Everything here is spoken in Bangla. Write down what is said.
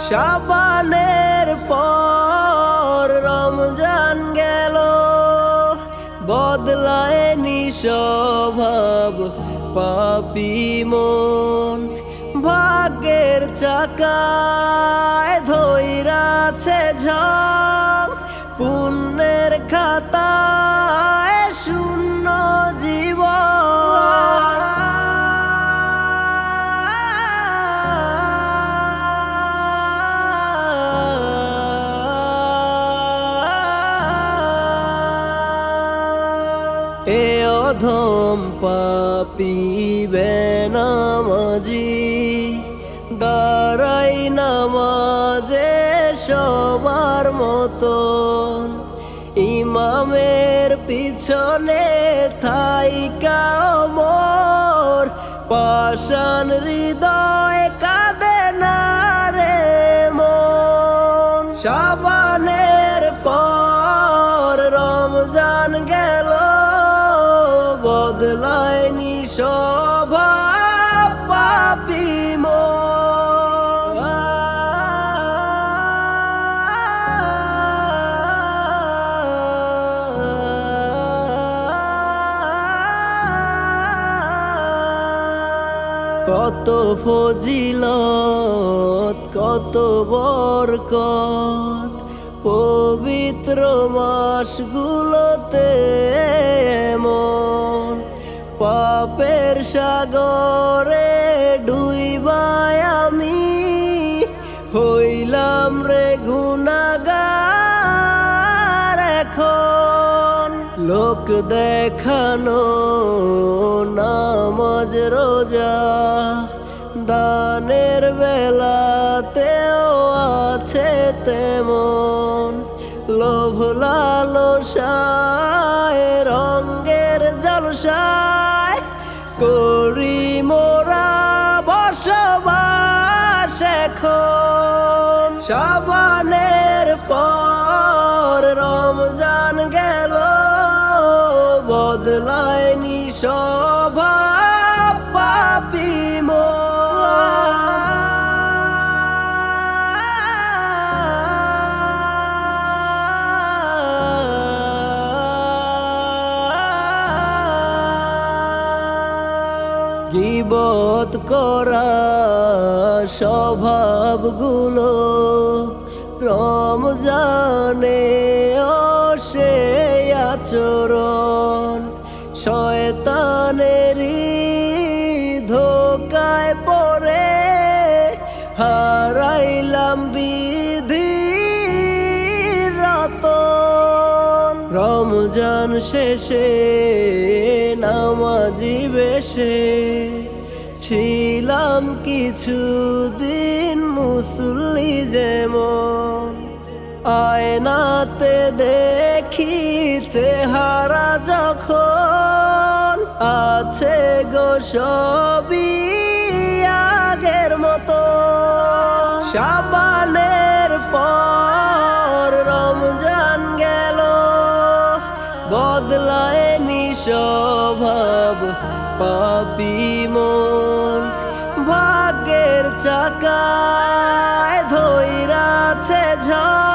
শাবানের পর রমজান গেল, বদলায়নি স্বভাব পাপী মন। ভাগ্যের চাকায় ধইরাছে ঝং, পুণ্যের খাতায় শূন্য জীবন। এ অধম পাপী বেনামাজি, দাঁড়াই নামাজে সবার মতন। ইমামের পিছনে থাইকা মোর পাষাণ হৃদয় কাঁদে না রে মন। শাবানের পর রমজান গেল, বদলায়নি স্বভাব পাপী মন। কত ফজিলত, কত বরকত পবিত্র মাসগুলোতে, এমন পাপের সাগরে ডুইবাই আমি হইলাম রে গুনাহগার এখন। লোক দেখানো নামাজ রোজা দানের বেলাতেও আছে তেমন। লোভ লালসায় রঙ্গের জলসায় করি মোরা বসবাস এখন। শাবানের পর রমজান গেল, বদলায়নি স্বভাব পাপী গীবত করা স্বভাবগুলো রমজানে সে আচরণ। শয়তানেরই ধোকায় পড়ে হারাইলাম বিধির রতন। রমজান শেষে নামাজি বেশে ছিলাম কিছুদিন মুসল্লি যেমন। আয়নাতে দেখি চেহারা যখন আছে গো সবই আগের মতো। শাবানের পর রমজান গেল, বদলায়নি স্বভাব পাপী মন। ভাগ্যের চাকায় ধইরাছে ঝড়,